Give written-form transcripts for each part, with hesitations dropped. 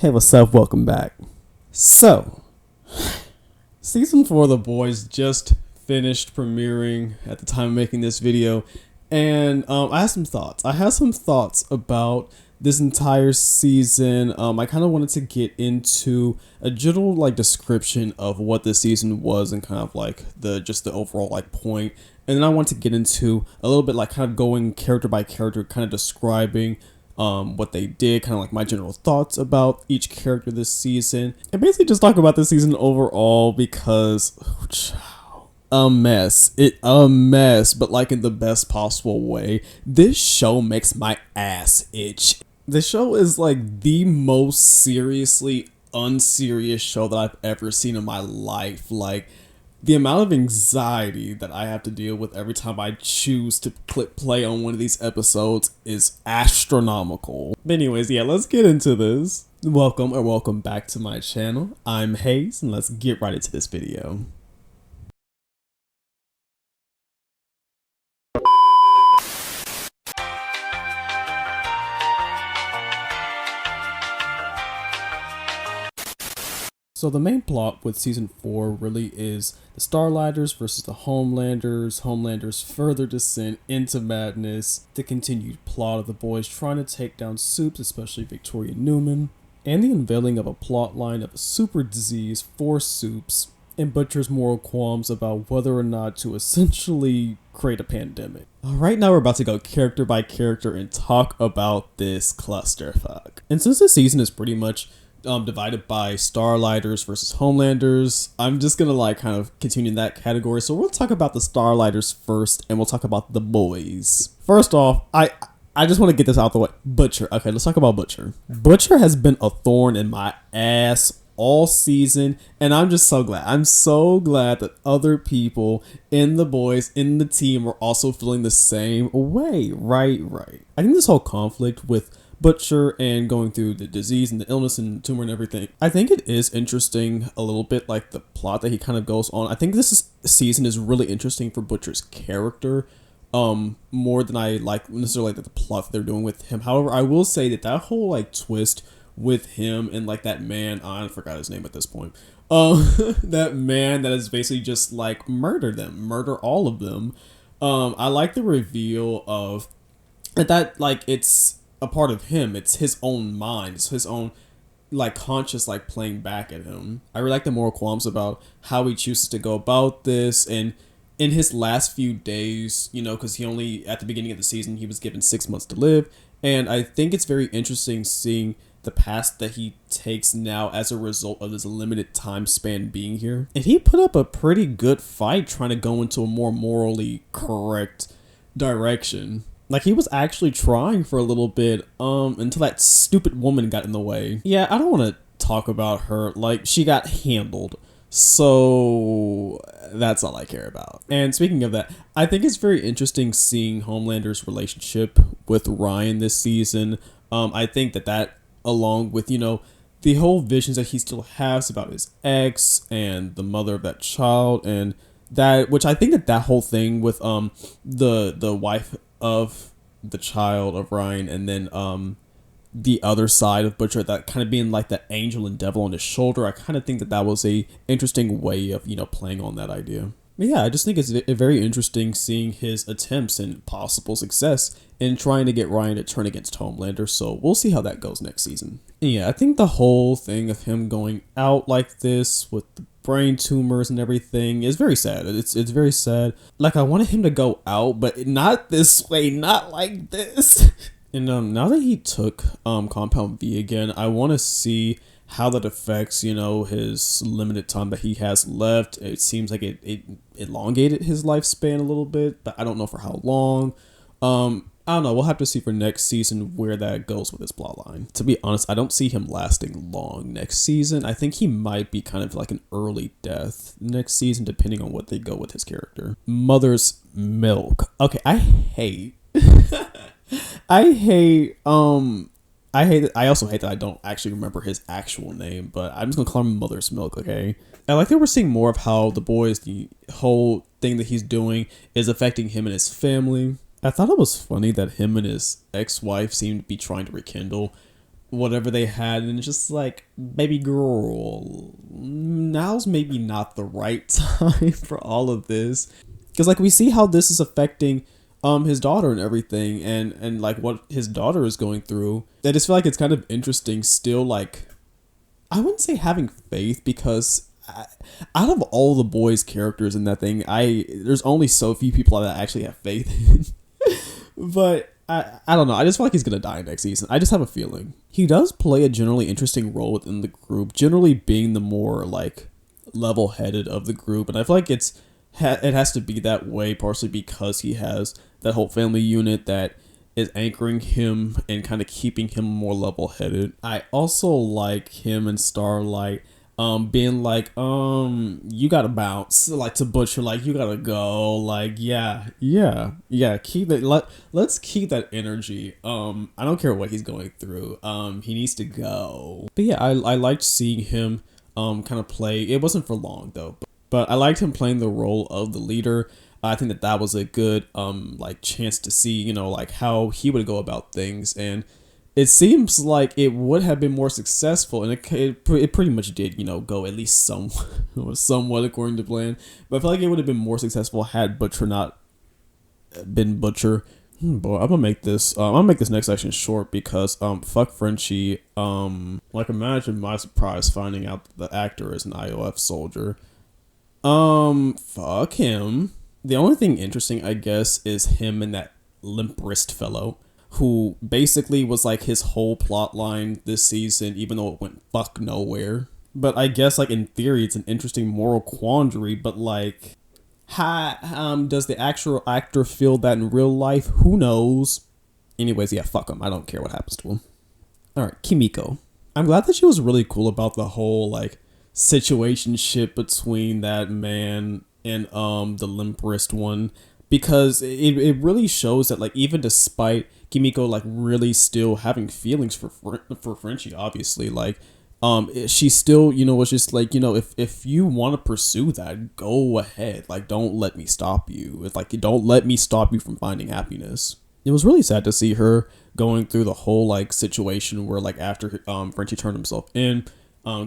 Hey, what's up? Welcome back. So, season 4 of The Boys just finished premiering at the time of making this video, and I have some thoughts. I have some thoughts about this entire season. I kind of wanted to get into a general description of what the season was and kind of the overall point, and then I want to get into a little bit kind of going character by character, kind of describing what they did, kind of my general thoughts about each character this season, and basically just talk about the season overall because a mess, but in the best possible way. This show makes my ass itch. The show is the most seriously unserious show that I've ever seen in my life. The amount of anxiety that I have to deal with every time I choose to click play on one of these episodes is astronomical. But anyways, yeah, let's get into this. Welcome back to my channel. I'm Hayes, and let's get right into this video. So the main plot with season 4 really is the Starlighters versus the Homelanders, Homelander's further descent into madness, the continued plot of the boys trying to take down Supes, especially Victoria Newman, and the unveiling of a plot line of a super disease for Supes, and Butcher's moral qualms about whether or not to essentially create a pandemic. Alright, now we're about to go character by character and talk about this clusterfuck. And since this season is pretty much divided by Starlighters versus Homelanders, I'm just gonna kind of continue in that category. So we'll talk about the Starlighters first, and we'll talk about the boys. First off, I just want to get this out the way. Butcher. Okay, let's talk about Butcher. Butcher has been a thorn in my ass all season, and I'm just so glad. I'm so glad that other people in the boys, in the team, are also feeling the same way. Right. I think this whole conflict with Butcher and going through the disease and the illness and tumor and everything, I think it is interesting a little bit, the plot that he kind of goes on. I think this season is really interesting for Butcher's character, more than I necessarily the plot that they're doing with him. However, I will say that whole twist with him and that man, I forgot his name at this point, that man that is basically just murder all of them. I like the reveal of that it's a part of him. It's his own mind. It's his own conscious playing back at him. I really like the moral qualms about how he chooses to go about this, and in his last few days, because he only at the beginning of the season he was given 6 months to live, and I think it's very interesting seeing the path that he takes now as a result of this limited time span being here. And he put up a pretty good fight trying to go into a more morally correct direction. He was actually trying for a little bit, until that stupid woman got in the way. Yeah, I don't want to talk about her. She got handled. So that's all I care about. And speaking of that, I think it's very interesting seeing Homelander's relationship with Ryan this season. I think that along with, the whole visions that he still has about his ex and the mother of that child, and that, which I think that whole thing with the wife of the child of Ryan, and then the other side of Butcher, that kind of being the angel and devil on his shoulder, I kind of think that was a interesting way of playing on that idea. But yeah, I just think it's very interesting seeing his attempts and possible success in trying to get Ryan to turn against Homelander, so we'll see how that goes next season. And yeah, I think the whole thing of him going out like this with the brain tumors and everything is very sad. It's very sad. I wanted him to go out, but not this way, not like this. And now that he took Compound V again, I want to see how that affects, his limited time that he has left. It seems like it elongated his lifespan a little bit, but I don't know for how long. I don't know. We'll have to see for next season where that goes with his plotline. To be honest, I don't see him lasting long next season. I think he might be kind of an early death next season, depending on what they go with his character. Mother's Milk. Okay, I also hate that I don't actually remember his actual name, but I'm just gonna call him Mother's Milk, okay? I like that we're seeing more of how the boys, the whole thing that he's doing is affecting him and his family. I thought it was funny that him and his ex-wife seemed to be trying to rekindle whatever they had, and it's just like, baby girl, now's maybe not the right time for all of this, because like we see how this is affecting his daughter and everything, and like what his daughter is going through. I just feel like it's kind of interesting still, like, I wouldn't say having faith, because out of all the boys' characters in that thing, there's only so few people that I actually have faith in. But I don't know. I just feel like he's going to die next season. I just have a feeling. He does play a generally interesting role within the group, generally being the more, like, level-headed of the group. And I feel like it has to be that way, partially because he has that whole family unit that is anchoring him and kind of keeping him more level-headed. I also like him and Starlight being like, you gotta bounce, like, to Butcher, like, you gotta go, like, yeah, keep that, let's keep that energy. I don't care what he's going through, he needs to go. But yeah, I liked seeing him, kind of play. It wasn't for long, though, but I liked him playing the role of the leader. I think that was a good, like, chance to see, you know, like, how he would go about things, and it seems like it would have been more successful, and it pretty much did, you know, go at least somewhat according to plan. But I feel like it would have been more successful had Butcher not been Butcher. Boy, I'm gonna make this next section short, because fuck Frenchie. Like, imagine my surprise finding out that the actor is an IOF soldier. Fuck him. The only thing interesting, I guess, is him and that limp wrist fellow, who basically was like his whole plot line this season, even though it went fuck nowhere. But I guess, like, in theory, it's an interesting moral quandary, but like, does the actual actor feel that in real life? Who knows? Anyways, yeah, fuck him. I don't care what happens to him. Alright, Kimiko. I'm glad that she was really cool about the whole, like, situationship between that man and the limp wrist one, because it really shows that, like, even despite Kimiko, like, really still having feelings for Frenchie, obviously, like, she still, you know, was just like, you know, if you want to pursue that, go ahead, like, don't let me stop you. It's like, don't let me stop you from finding happiness. It was really sad to see her going through the whole, like, situation where, like, after Frenchie turned himself in,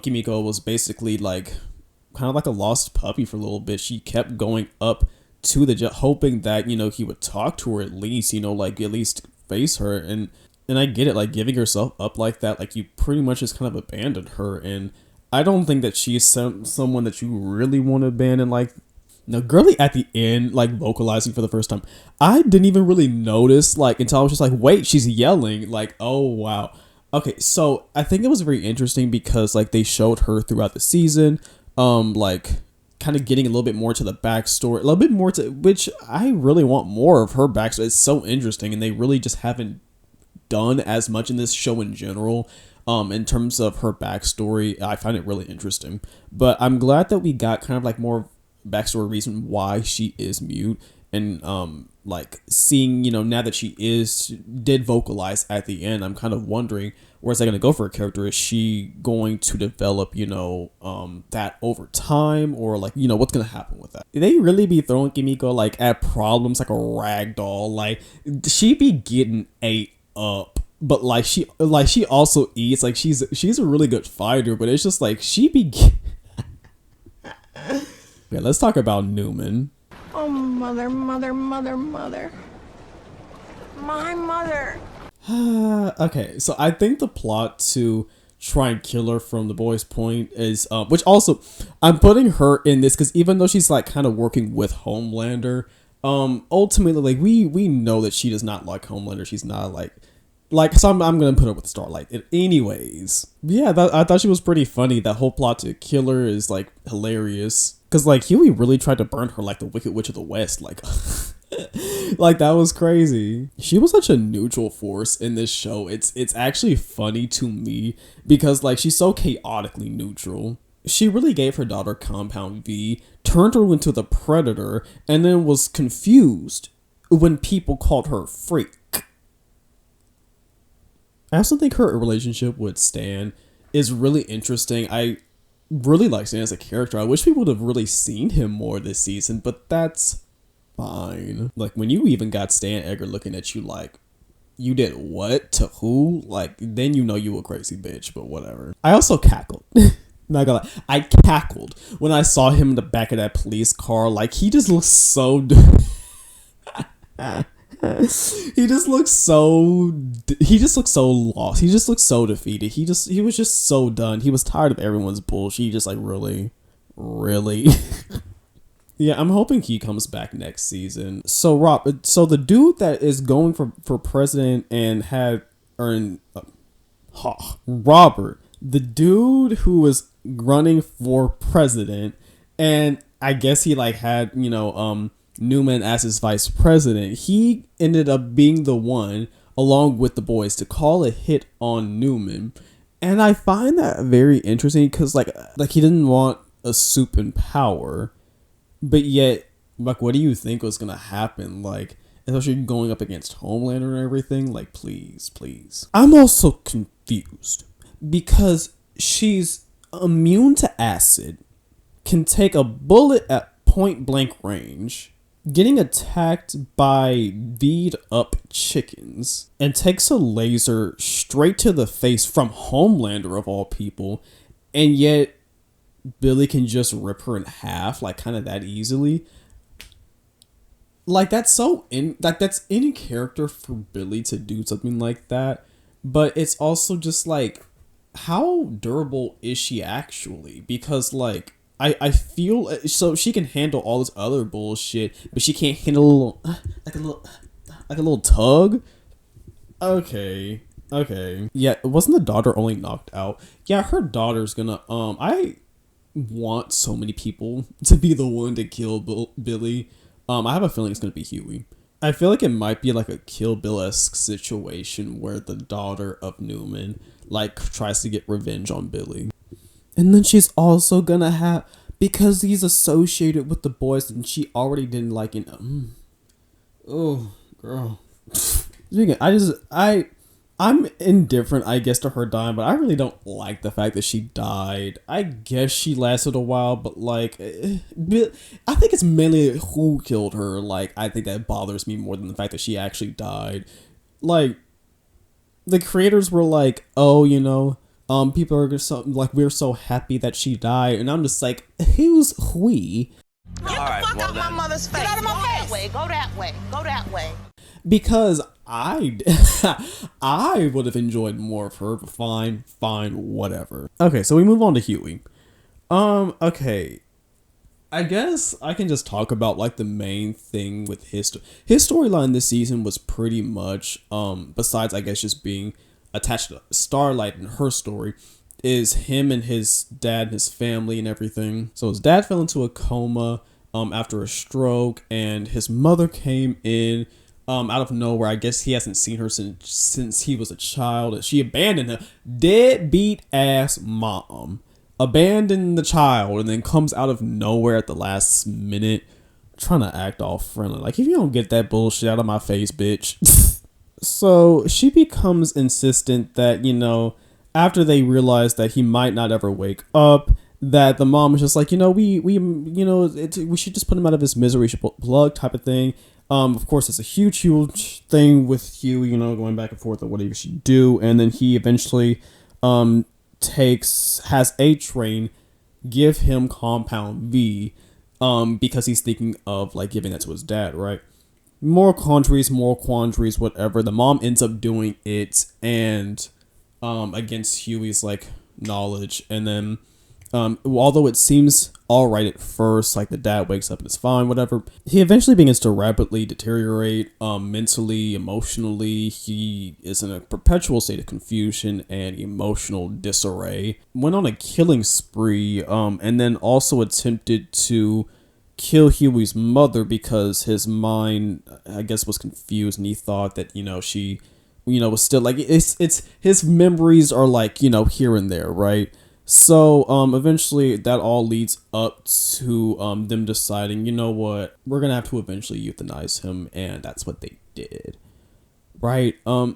Kimiko was basically, like, kind of like a lost puppy for a little bit. She kept going up to the judge, hoping that, you know, he would talk to her at least, you know, like, at least face her. And I get it, like, giving herself up like that, like, you pretty much just kind of abandoned her. And I don't think that she's someone that you really want to abandon. Like, now, girly at the end, like, vocalizing for the first time, I didn't even really notice, like, until I was just like, wait, she's yelling, like, oh wow. Okay, so I think it was very interesting because, like, they showed her throughout the season, like, kind of getting a little bit more to the backstory, a little bit more to, which I really want more of her backstory. It's so interesting, and they really just haven't done as much in this show in general, in terms of her backstory. I find it really interesting, but I'm glad that we got kind of like more backstory reason why she is mute, and like, seeing, you know, now that she did vocalize at the end, I'm kind of wondering, where's that going to go for a character? Is she going to develop, you know, that over time, or, like, you know, what's going to happen with that? They really be throwing Kimiko, like, at problems like a rag doll. Like, she be getting ate up, but like she also eats. Like, she's a really good fighter, but it's just like she be okay, let's talk about Newman. Oh, mother. My mother. Okay, so I think the plot to try and kill her from the boys' point is, which also, I'm putting her in this because even though she's, like, kind of working with Homelander, ultimately, like, we know that she does not like Homelander. She's not like, so I'm gonna put her with Starlight. Anyways, yeah, I thought she was pretty funny. That whole plot to kill her is, like, hilarious. Cause, like, Huey really tried to burn her like the Wicked Witch of the West. Like, like, that was crazy. She was such a neutral force in this show. It's actually funny to me because, like, she's so chaotically neutral. She really gave her daughter Compound V, turned her into the Predator, and then was confused when people called her freak. I also think her relationship with Stan is really interesting. I really like Stan as a character. I wish we would have really seen him more this season, but that's fine. Like, when you even got Stan Edgar looking at you like, You did what? To who? Like, then you know you a crazy bitch, but whatever. I also cackled. Not gonna lie. I cackled when I saw him in the back of that police car. Like, he just looks so... he just looks so lost. He just looks so defeated. He was just so done. He was tired of everyone's bullshit. He just like, really? Yeah, I'm hoping he comes back next season. So Rob, so the dude that is going for president and had earned Robert, the dude who was running for president, and I guess he like had, Newman as his vice president. He ended up being the one, along with the boys, to call a hit on Newman. And I find that very interesting because like he didn't want a soup in power. But yet, like, what do you think was going to happen? Like, especially going up against Homelander and everything? Like, please. I'm also confused because she's immune to acid, can take a bullet at point blank range, getting attacked by V'd up chickens, and takes a laser straight to the face from Homelander of all people, and yet Billy can just rip her in half, like, kind of that easily. Like, that's that's in character for Billy to do something like that. But it's also just like, how durable is she actually? Because like, I feel so she can handle all this other bullshit, but she can't handle a little tug. Okay. Yeah, wasn't the daughter only knocked out? Yeah, her daughter's gonna I want so many people to be the one to kill Billy. I have a feeling it's gonna be Huey. I feel like it might be like a Kill Bill-esque situation where the daughter of Newman like tries to get revenge on Billy, and then she's also gonna have, because he's associated with the boys and she already didn't like it. Oh, girl. I'm indifferent, I guess, to her dying, but I really don't like the fact that she died. I guess she lasted a while, but like, I think it's mainly who killed her. Like, I think that bothers me more than the fact that she actually died. Like, the creators were like, oh, people are so, like, we're so happy that she died, and I'm just like, who's we? Get the fuck out my mother's face. Get out of my face. Go that way. Because I would have enjoyed more of her, but fine, whatever. Okay, so we move on to Huey. Okay. I guess I can just talk about like the main thing with his storyline this season was pretty much, besides I guess just being attached to Starlight and her story, is him and his dad and his family and everything. So his dad fell into a coma after a stroke, and his mother came in out of nowhere. I guess he hasn't seen her since he was a child. She abandoned him. Deadbeat ass mom. Abandoned the child and then comes out of nowhere at the last minute trying to act all friendly. Like, if you don't get that bullshit out of my face, bitch. So she becomes insistent that, after they realize that he might not ever wake up, that the mom is just like, we should just put him out of his misery, should plug type of thing. Of course, it's a huge thing with Hugh, going back and forth on what he should do. And then he eventually has A-Train give him Compound V because he's thinking of like giving that to his dad, right? More quandaries, whatever. The mom ends up doing it and against Huey's like knowledge. And then although it seems all right at first, like the dad wakes up and it's fine, whatever, he eventually begins to rapidly deteriorate mentally, emotionally. He is in a perpetual state of confusion and emotional disarray. Went on a killing spree and then also attempted to kill Huey's mother because his mind, I guess, was confused and he thought that, she, was still like, it's his memories are like, here and there, right? So, eventually that all leads up to, them deciding, what, we're gonna have to eventually euthanize him, and that's what they did. Right? I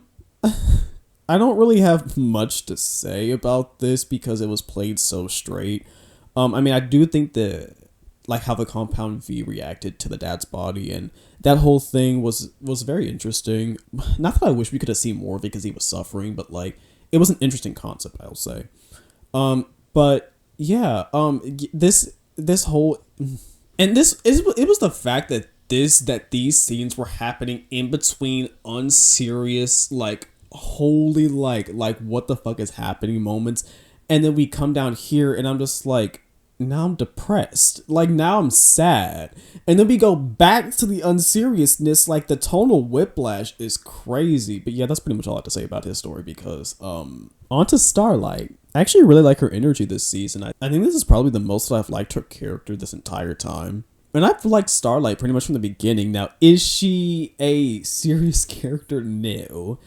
don't really have much to say about this because it was played so straight. I mean, I do think that, like how the compound V reacted to the dad's body, and that whole thing was very interesting. Not that I wish we could have seen more because he was suffering, but like it was an interesting concept, I'll say. But yeah, this whole, and it was the fact that these scenes were happening in between Unserious, like holy, like what the fuck is happening moments, and then we come down here and I'm just like, now I'm depressed, like now I'm sad, and then we go back to the unseriousness. Like the tonal whiplash is crazy. But yeah, that's pretty much all I have to say about his story, because on to Starlight. I actually really like her energy this season. I think this is probably the most I've liked her character this entire time. And I've liked Starlight pretty much from the beginning. Now, is she a serious character? No.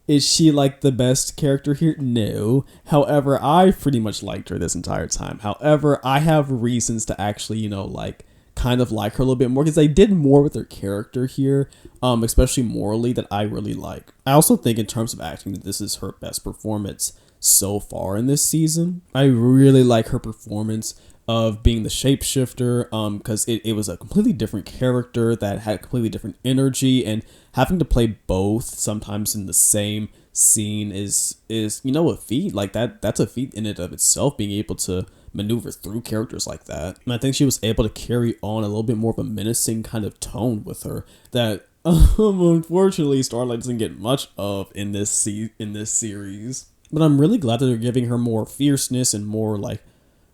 Is she like the best character here? No. However, I pretty much liked her this entire time. However, I have reasons to actually, you know, like kind of like her a little bit more, because they did more with her character here, especially morally, that I really like. I also think in terms of acting that this is her best performance so far in this season. I really like her performance of being the shapeshifter, because it was a completely different character that had a completely different energy, and having to play both sometimes in the same scene is you know, a feat. Like that's a feat in and of itself, being able to maneuver through characters like that. And I think she was able to carry on a little bit more of a menacing kind of tone with her that unfortunately Starlight doesn't get much of in this series. But I'm really glad that they're giving her more fierceness and more like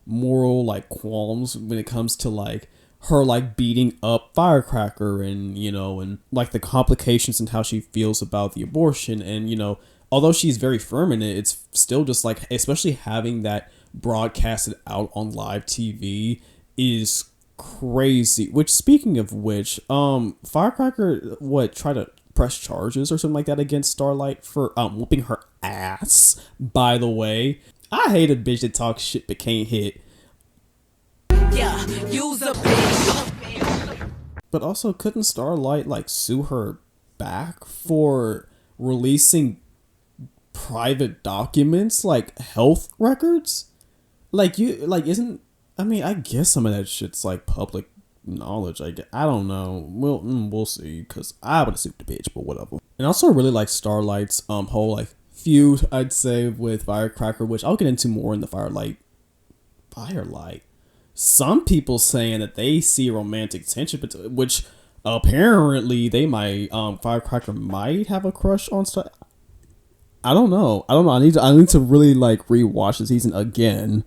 moral like qualms when it comes to like her like beating up Firecracker, and you know, and like the complications and how she feels about the abortion. And you know, although she's very firm in it, it's still just like, especially having that broadcasted out on live TV is crazy. Which, speaking of which, Firecracker tried to press charges or something like that against Starlight for whooping her ass. By the way, I hate a bitch that talks shit but can't hit. Yeah, use a bitch. But also, couldn't Starlight like sue her back for releasing private documents, like health records? Like I mean, I guess some of that shit's like public knowledge. I don't know. We'll see, because I would have sued the bitch, but whatever. And also, I really like Starlight's whole like feud, I'd say, with Firecracker, which I'll get into more in the Firelight. Some people saying that they see romantic tension, which apparently they might, Firecracker might have a crush on Star. I don't know. I need to really like rewatch the season again,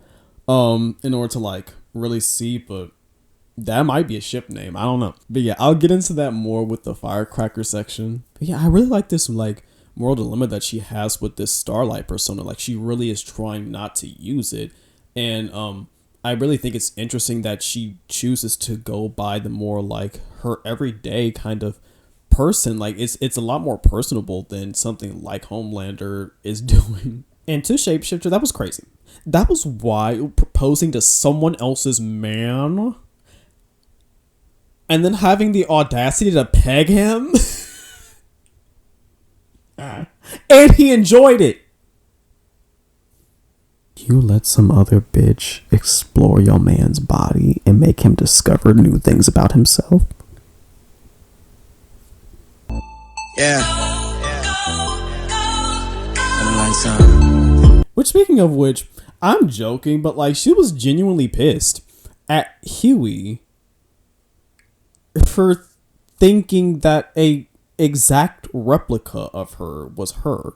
in order to like really see. But that might be a ship name. I don't know. But yeah, I'll get into that more with the Firecracker section. But yeah, I really like this like moral dilemma that she has with this Starlight persona. Like, she really is trying not to use it, and I really think it's interesting that she chooses to go by the more like her everyday kind of person. Like, it's a lot more personable than something like Homelander is doing. And to Shapeshifter, that was crazy. That was why proposing to someone else's man and then having the audacity to peg him. And he enjoyed it. You let some other bitch explore your man's body and make him discover new things about himself? Yeah. Which, speaking of which, I'm joking, but like, she was genuinely pissed at Huey for thinking that a exact replica of her was her.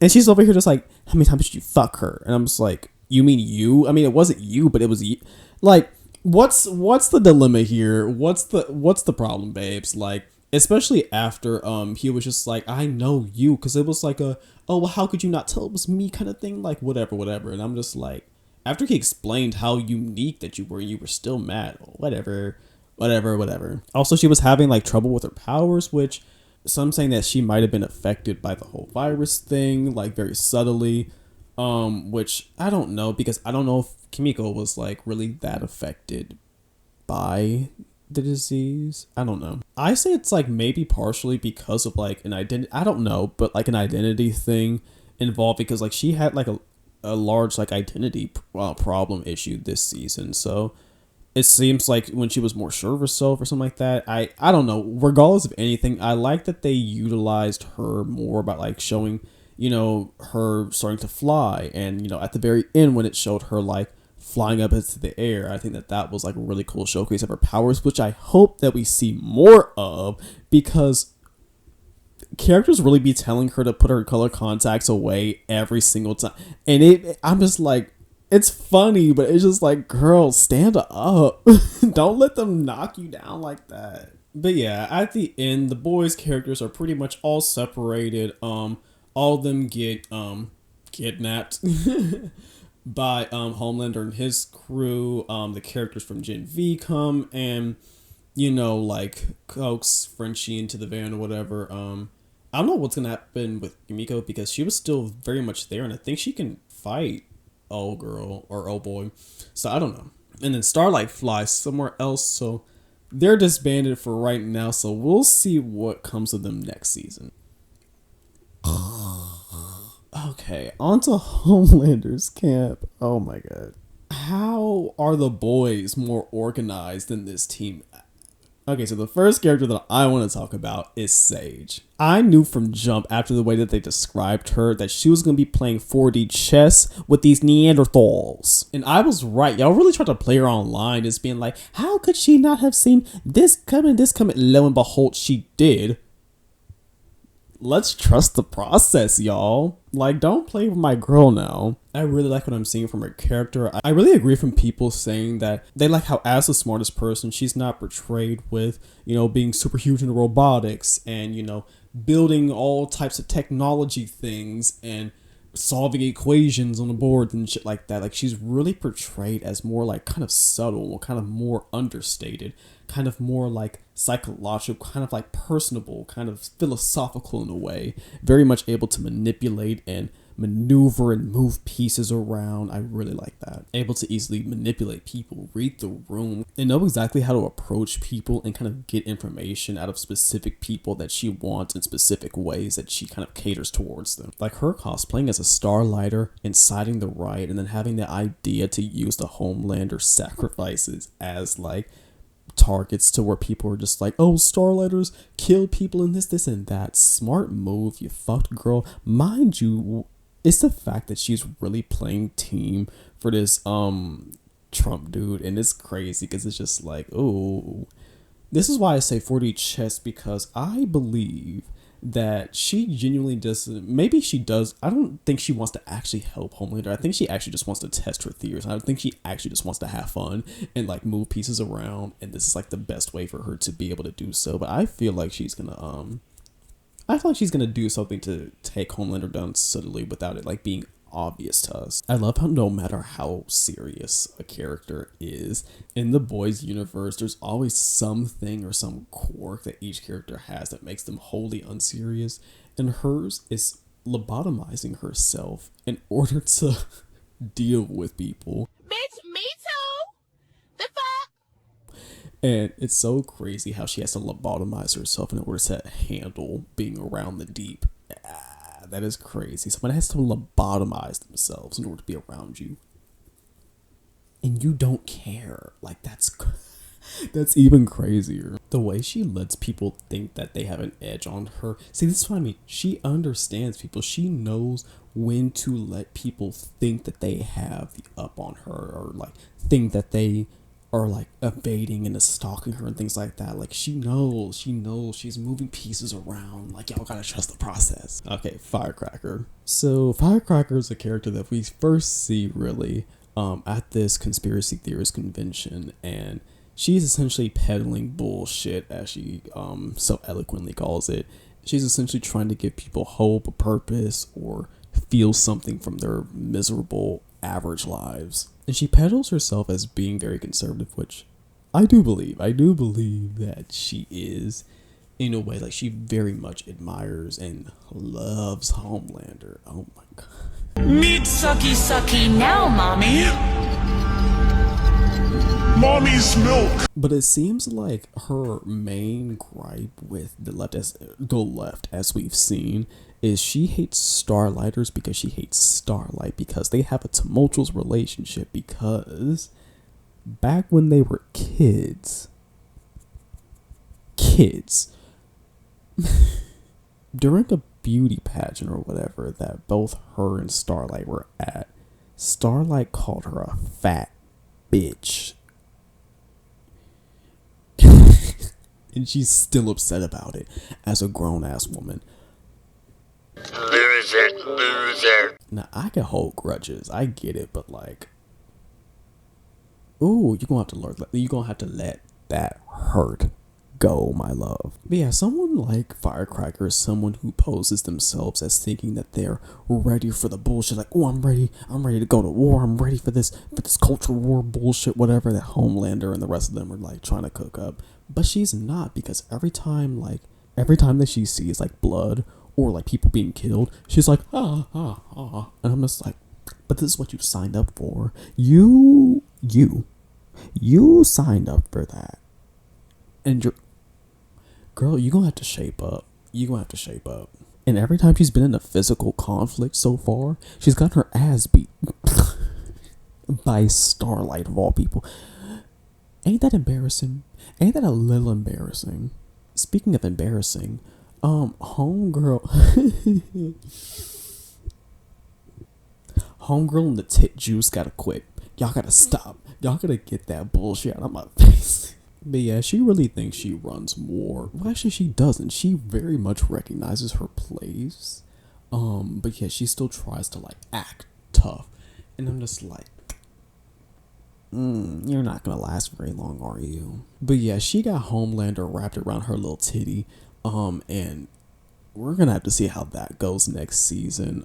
And she's over here just like, how many times did you fuck her? And I'm just like, you mean you? I mean, it wasn't you, but it was you. Like, what's the dilemma here? What's the problem, babes? Like, especially after he was just like, I know you, because it was like a, oh, well, how could you not tell it was me kind of thing? Like, whatever. And I'm just like, after he explained how unique that you were still mad. Whatever. Also, she was having like trouble with her powers, which some saying that she might have been affected by the whole virus thing, like very subtly, which I don't know, because I don't know if Kimiko was like really that affected by the disease. I don't know. I say it's like maybe partially because of like an identity. I don't know, but like an identity thing involved, because like she had like a large like identity problem issue this season. So it seems like when she was more sure of herself or something like that. I don't know. Regardless of anything, I like that they utilized her more about like showing, you know, her starting to fly. And, you know, at the very end when it showed her like flying up into the air, I think that that was like a really cool showcase of her powers, which I hope that we see more of, because characters really be telling her to put her color contacts away every single time. And I'm just like, it's funny, but it's just like, girl, stand up. Don't let them knock you down like that. But yeah, at the end, the boys' characters are pretty much all separated. All of them get kidnapped by Homelander and his crew. The characters from Gen V come and, you know, like coax Frenchie into the van or whatever. I don't know what's gonna happen with Yumiko, because she was still very much there, and I think she can fight old girl or old boy, so I don't know. And then Starlight flies somewhere else, so they're disbanded for right now, so we'll see what comes of them next season. Okay, on to Homelander's camp. Oh my god, how are the boys more organized than this team? Okay, so the first character that I want to talk about is Sage. I knew from jump, after the way that they described her, that she was going to be playing 4D chess with these Neanderthals. And I was right. Y'all really tried to play her online, just being like, how could she not have seen this coming? Lo and behold, she did. Let's trust the process, y'all. Like, don't play with my girl now. I really like what I'm seeing from her character. I really agree from people saying that they like how, as the smartest person, she's not portrayed with, you know, being super huge in robotics and, you know, building all types of technology things and solving equations on the board and shit like that. Like, she's really portrayed as more like kind of subtle, kind of more understated, kind of more like psychological, kind of like personable, kind of philosophical in a way, very much able to manipulate and maneuver and move pieces around. I really like that. Able to easily manipulate people, read the room, and know exactly how to approach people and kind of get information out of specific people that she wants in specific ways that she kind of caters towards them. Like her cosplaying as a Starlighter, inciting the riot, and then having the idea to use the Homelander sacrifices as like targets to where people are just like, oh, Starlighters kill people in this and that. Smart move, you fucked girl. Mind you, it's the fact that she's really playing team for this Trump dude, and it's crazy because it's just like, oh, this is why I say 4D chess, because I believe that she genuinely doesn't, maybe she does, I don't think she wants to actually help Homelander. I think she actually just wants to test her theories. I think she actually just wants to have fun and like move pieces around, and this is like the best way for her to be able to do so. But I feel like she's gonna do something to take Homelander down subtly without it like being obvious to us. I love how no matter how serious a character is in the boys universe, there's always something or some quirk that each character has that makes them wholly unserious, and hers is lobotomizing herself in order to deal with people. Bitch, me too. The fuck? And it's so crazy how she has to lobotomize herself in order to handle being around the deep. That is crazy. Someone has to lobotomize themselves in order to be around you, and you don't care. Like, that's even crazier. The way she lets people think that they have an edge on her. See, this is what I mean. She understands people. She knows when to let people think that they have the up on her, or like think that they are like evading and stalking her and things like that. Like, she knows she's moving pieces around. Like, y'all gotta trust the process. Okay, Firecracker. So Firecracker is a character that we first see really at this conspiracy theorist convention, and she's essentially peddling bullshit, as she so eloquently calls it. She's essentially trying to give people hope, a purpose, or feel something from their miserable average lives. And she peddles herself as being very conservative, which I do believe. I do believe that she is, in a way. Like, she very much admires and loves Homelander. Oh my god. Meat sucky sucky now, mommy. Mommy's milk. But it seems like her main gripe with the left, as we've seen, is she hates Starlighters because she hates Starlight, because they have a tumultuous relationship, because back when they were kids, during a beauty pageant or whatever that both her and Starlight were at, Starlight called her a fat bitch. And she's still upset about it as a grown-ass woman. Loser. Now, I can hold grudges. I get it, but like, ooh, you're gonna have to let that hurt go, my love. But yeah, someone like Firecracker is someone who poses themselves as thinking that they're ready for the bullshit. Like, oh, I'm ready to go to war. I'm ready for this culture war bullshit, whatever that Homelander and the rest of them are like trying to cook up. But she's not, because every time that she sees like blood or like people being killed, she's like, and I'm just like, but this is what you signed up for. You signed up for that, and girl, you're gonna have to shape up. And every time she's been in a physical conflict so far, she's gotten her ass beat by Starlight of all people. Ain't that embarrassing? Ain't that a little embarrassing? Speaking of embarrassing, homegirl and the tit juice gotta quit. Y'all gotta stop. Y'all gotta get that bullshit out of my face. But yeah, she really thinks she runs more. Well, actually, she doesn't. She very much recognizes her place. But yeah, she still tries to like act tough. And I'm just like, you're not gonna last very long, are you? But yeah, she got Homelander wrapped around her little titty. And we're gonna have to see how that goes next season.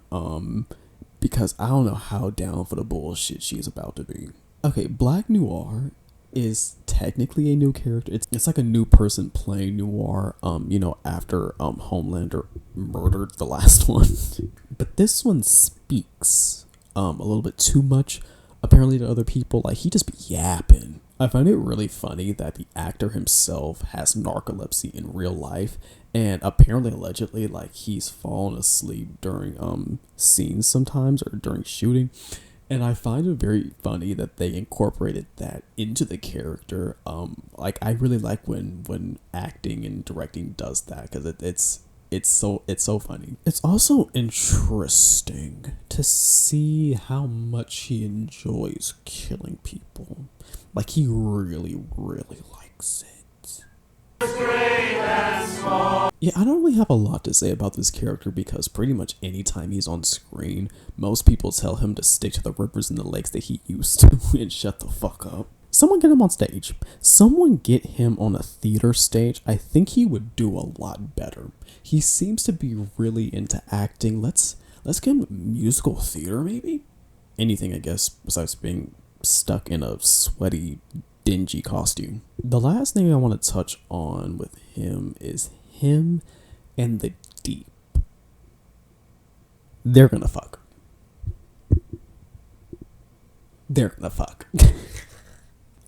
Because I don't know how down for the bullshit she's about to be. Okay, Black Noir is technically a new character. It's like a new person playing Noir, after Homelander murdered the last one. But this one speaks a little bit too much apparently to other people. Like, he just be yapping. I find it really funny that the actor himself has narcolepsy in real life, and apparently allegedly like he's fallen asleep during scenes sometimes or during shooting. And I find it very funny that they incorporated that into the character. Like, I really like when acting and directing does that, because it's so funny. It's also interesting to see how much he enjoys killing people. Like, he really, really likes it. Yeah, I don't really have a lot to say about this character, because pretty much anytime he's on screen, most people tell him to stick to the rivers and the lakes that he used to and shut the fuck up. Someone get him on stage. Someone get him on a theater stage. I think he would do a lot better. He seems to be really into acting. Let's get him musical theater, maybe? Anything, I guess, besides being stuck in a sweaty, dingy costume. The last thing I want to touch on with him is him and the Deep. They're gonna fuck.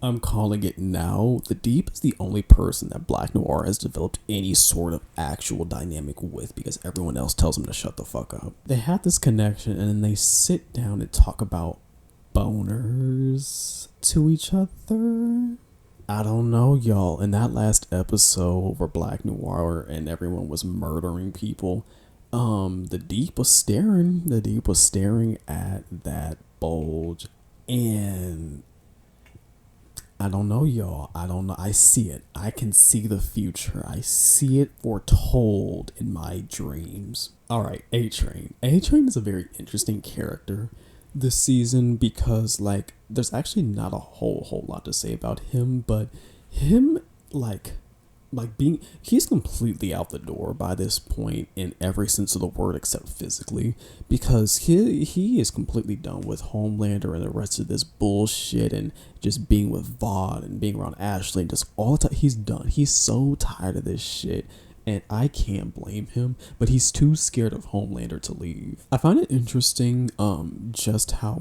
I'm calling it now. The Deep is the only person that Black Noir has developed any sort of actual dynamic with, because everyone else tells him to shut the fuck up. They have this connection, and then they sit down and talk about boners to each other. I don't know, y'all. In that last episode where Black Noir and everyone was murdering people, the Deep was staring at that bulge, and I don't know, y'all. I don't know. I see it. I can see the future. I see it foretold in my dreams. Alright, A-Train. A-Train is a very interesting character this season, because like there's actually not a whole lot to say about him, but him he's completely out the door by this point in every sense of the word except physically, because he is completely done with Homelander and the rest of this bullshit and just being with Vaughn and being around Ashley and just all the time. He's done. He's so tired of this shit. And I can't blame him, but he's too scared of Homelander to leave. I find it interesting just how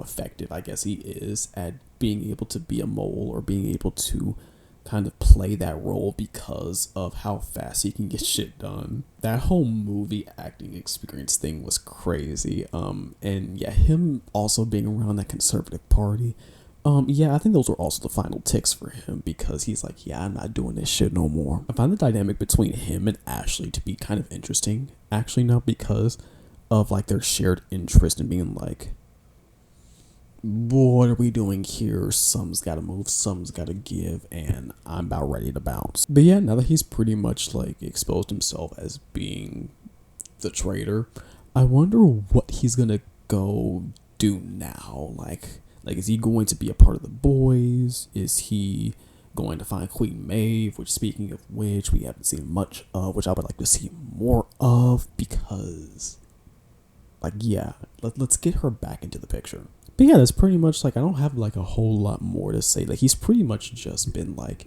effective I guess he is at being able to be a mole, or being able to kind of play that role because of how fast he can get shit done. That whole movie acting experience thing was crazy. And yeah, him also being around that conservative party. Yeah, I think those were also the final ticks for him because he's like, yeah, I'm not doing this shit no more. I find the dynamic between him and Ashley to be kind of interesting, actually, now because of like their shared interest in being like, what are we doing here? Some's gotta move, some's gotta give, and I'm about ready to bounce. But yeah, now that he's pretty much like exposed himself as being the traitor, I wonder what he's gonna go do now. Like, is he going to be a part of the boys? Is he going to find Queen Maeve? Which, speaking of which, we haven't seen much of, which I would like to see more of because, like, yeah, let's get her back into the picture. But yeah, that's pretty much like, I don't have like a whole lot more to say. Like, he's pretty much just been like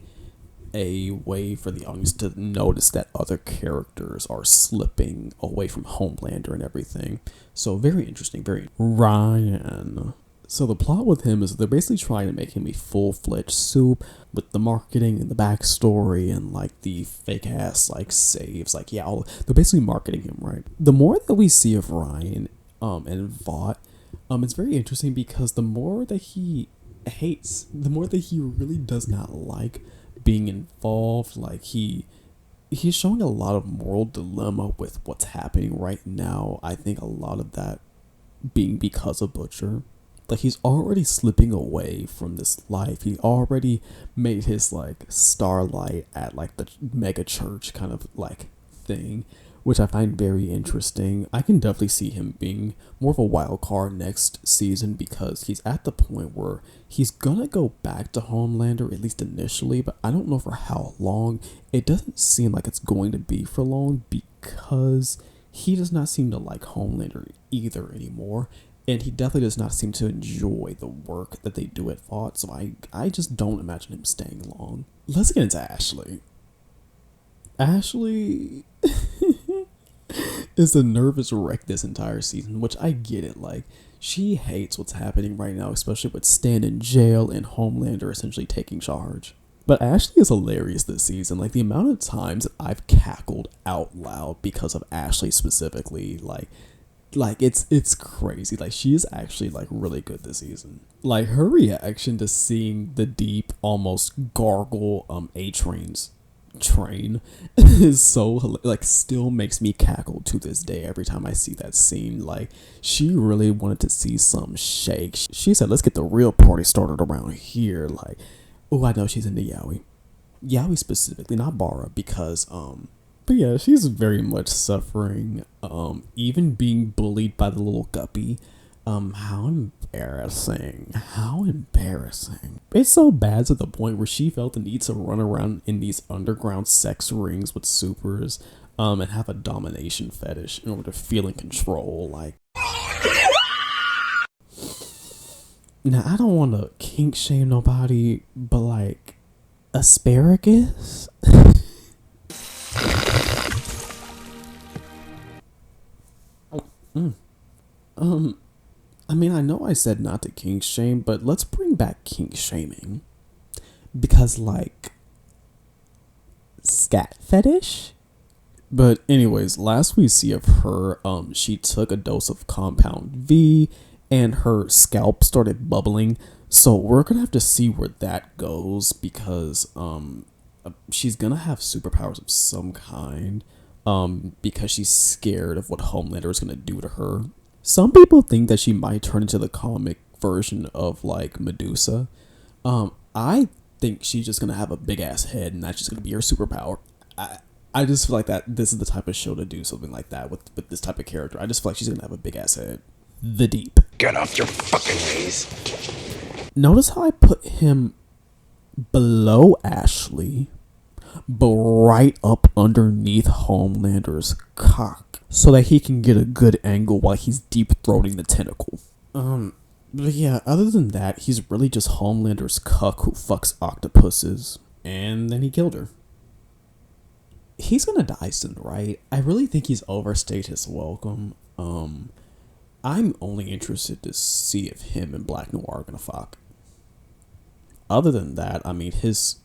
a way for the audience to notice that other characters are slipping away from Homelander and everything. So very interesting, very Ryan. So the plot with him is they're basically trying to make him a full-fledged soup with the marketing and the backstory and like the fake ass like saves. Like, yeah, they're basically marketing him, right? The more that we see of Ryan and Vought, it's very interesting because the more that he hates, the more that he really does not like being involved. Like, he's showing a lot of moral dilemma with what's happening right now. I think a lot of that being because of Butcher. Like, he's already slipping away from this life. He already made his like starlight at like the mega church kind of like thing, which I find very interesting. I can definitely see him being more of a wild card next season because he's at the point where he's gonna go back to Homelander, at least initially, but I don't know for how long. It doesn't seem like it's going to be for long because he does not seem to like Homelander either anymore. And he definitely does not seem to enjoy the work that they do at Vought, so I just don't imagine him staying long. Let's get into Ashley. Ashley is a nervous wreck this entire season, which I get it. Like, she hates what's happening right now, especially with Stan in jail and Homelander essentially taking charge. But Ashley is hilarious this season. Like, the amount of times that I've cackled out loud because of Ashley specifically, like it's crazy. Like, she is actually like really good this season. Like, her reaction to seeing the Deep almost gargle A-Train's train is so like, still makes me cackle to this day every time I see that scene. Like, she really wanted to see some shake. She said, let's get the real party started around here. Like, oh, I know she's into Yaoi specifically, not Bara, because but yeah, she's very much suffering, even being bullied by the little guppy. How embarrassing. It's so bad to the point where she felt the need to run around in these underground sex rings with supers, and have a domination fetish in order to feel in control. Like, now, I don't want to kink shame nobody, but like, asparagus? I mean, I know I said not to kink shame, but let's bring back kink shaming. Because, like, scat fetish? But anyways, last we see of her, she took a dose of Compound V and her scalp started bubbling. So we're gonna have to see where that goes because she's gonna have superpowers of some kind. Because she's scared of what Homelander is gonna do to her. Some people think that she might turn into the comic version of like Medusa. I think she's just gonna have a big ass head and that's just gonna be her superpower. I just feel like that this is the type of show to do something like that with this type of character. I just feel like she's gonna have a big ass head. The Deep. Get off your fucking knees. Notice how I put him below Ashley, but right up underneath Homelander's cock, so that he can get a good angle while he's deep-throating the tentacle. But yeah, other than that, he's really just Homelander's cuck who fucks octopuses, and then he killed her. He's gonna die soon, right? I really think he's overstayed his welcome. I'm only interested to see if him and Black Noir are gonna fuck. Other than that, I mean, his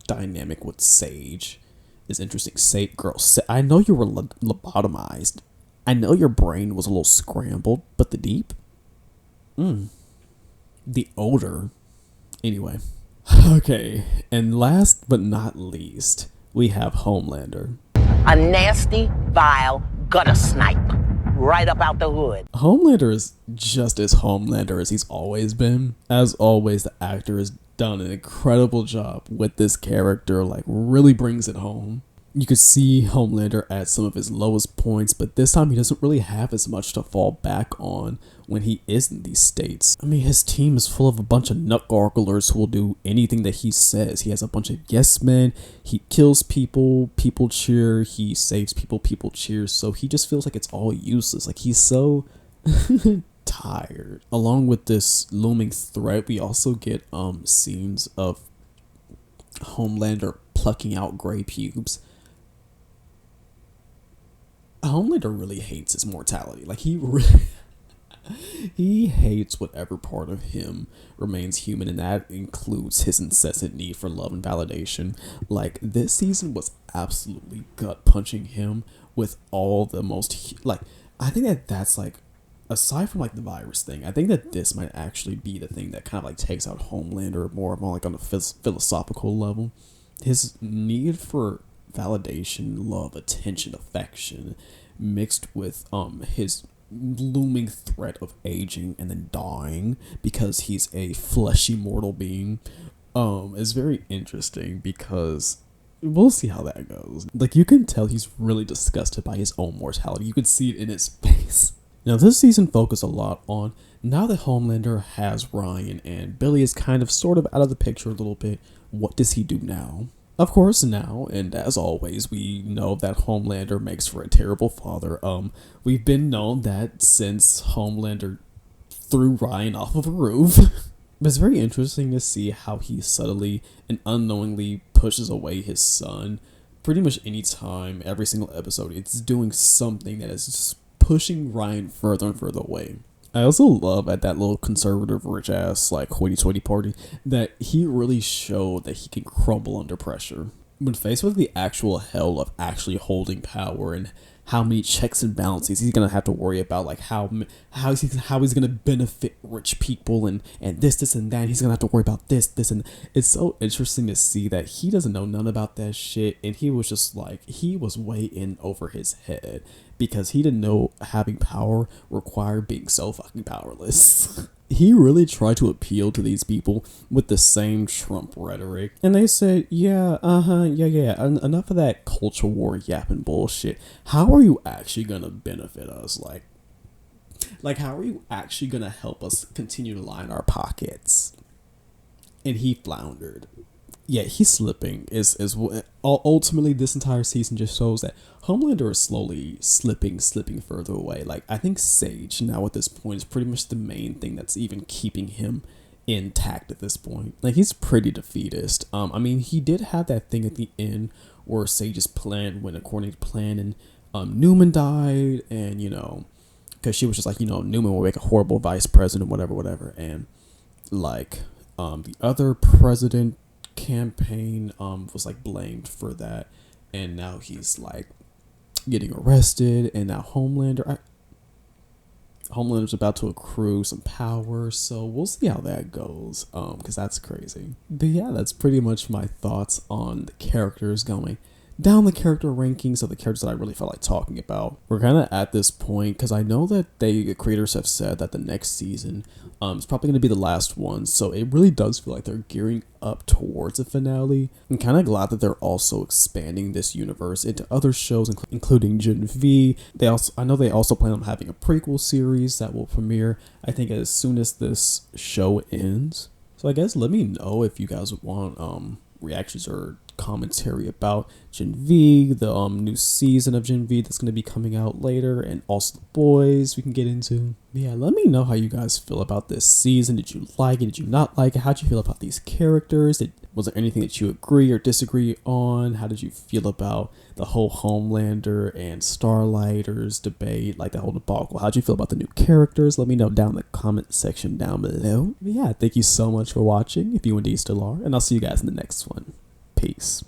dynamic with Sage is interesting. Sage, girl, I know you were lobotomized. I know your brain was a little scrambled, but the Deep? The odor Anyway. Okay, and last but not least, we have Homelander. A nasty, vile gutter snipe. Right up out the hood. Homelander is just as Homelander as he's always been. As always, the actor has done an incredible job with this character, like really brings it home. You could see Homelander at some of his lowest points, but this time he doesn't really have as much to fall back on when he is in these states. I mean, his team is full of a bunch of nut garglers who will do anything that he says. He has a bunch of yes men, he kills people, people cheer, he saves people, people cheer, so he just feels like it's all useless. Like, he's so tired. Along with this looming threat, we also get scenes of Homelander plucking out gray pubes. Homelander really hates his mortality. Like, he hates whatever part of him remains human, and that includes his incessant need for love and validation. Like, this season was absolutely gut punching him with all the most, like, I think that's like, aside from like the virus thing, I think that this might actually be the thing that kind of like takes out Homelander more like on a philosophical level. His need for validation, love, attention, affection, mixed with his looming threat of aging and then dying because he's a fleshy mortal being, is very interesting, because we'll see how that goes. Like, you can tell he's really disgusted by his own mortality. You could see it in his face. Now, this season focused a lot on, now that Homelander has Ryan and Billy is kind of sort of out of the picture a little bit, what does he do now? Of course, now, and as always, we know that Homelander makes for a terrible father. We've been known that since Homelander threw Ryan off of a roof. But it's very interesting to see how he subtly and unknowingly pushes away his son. Pretty much any time, every single episode, it's doing something that is just pushing Ryan further and further away. I also love at that little conservative rich ass like hoity-toity party that he really showed that he can crumble under pressure. When faced with the actual hell of actually holding power and how many checks and balances he's gonna have to worry about, like how he's gonna benefit rich people and this and that, he's gonna have to worry about this and it's so interesting to see that he doesn't know none about that shit, and he was just like, he was way in over his head because he didn't know having power required being so fucking powerless. He really tried to appeal to these people with the same Trump rhetoric. And they said, yeah, enough of that culture war yapping bullshit. How are you actually gonna benefit us? Like how are you actually gonna help us continue to line our pockets? And he floundered. Yeah, he's slipping. Is ultimately this entire season just shows that Homelander is slowly slipping further away. Like, I think Sage now at this point is pretty much the main thing that's even keeping him intact at this point. Like, he's pretty defeatist. I mean, he did have that thing at the end where Sage's plan went according to plan, and Newman died, and because she was just like, Newman will make a horrible vice president, whatever, and like the other president campaign was like blamed for that, and now he's like getting arrested, and now Homelander's about to accrue some power, so we'll see how that goes, because that's crazy. But yeah, that's pretty much my thoughts on the characters going down the character rankings of the characters that I really felt like talking about. We're kind of at this point because I know that the creators have said that the next season is probably going to be the last one, so it really does feel like they're gearing up towards a finale. I'm kind of glad that they're also expanding this universe into other shows, including Gen V. I know they also plan on having a prequel series that will premiere, I think, as soon as this show ends. So I guess let me know if you guys want reactions or commentary about Gen V, the new season of Gen V that's going to be coming out later, and also The Boys we can get into. But yeah, let me know how you guys feel about this season. Did you like it? Did you not like it? How'd you feel about these characters? Was there anything that you agree or disagree on? How did you feel about the whole Homelander and Starlighters debate, like the whole debacle? How'd you feel about the new characters? Let me know down in the comment section down below. But yeah, thank you so much for watching, if you indeed still are, and I'll see you guys in the next one. Peace.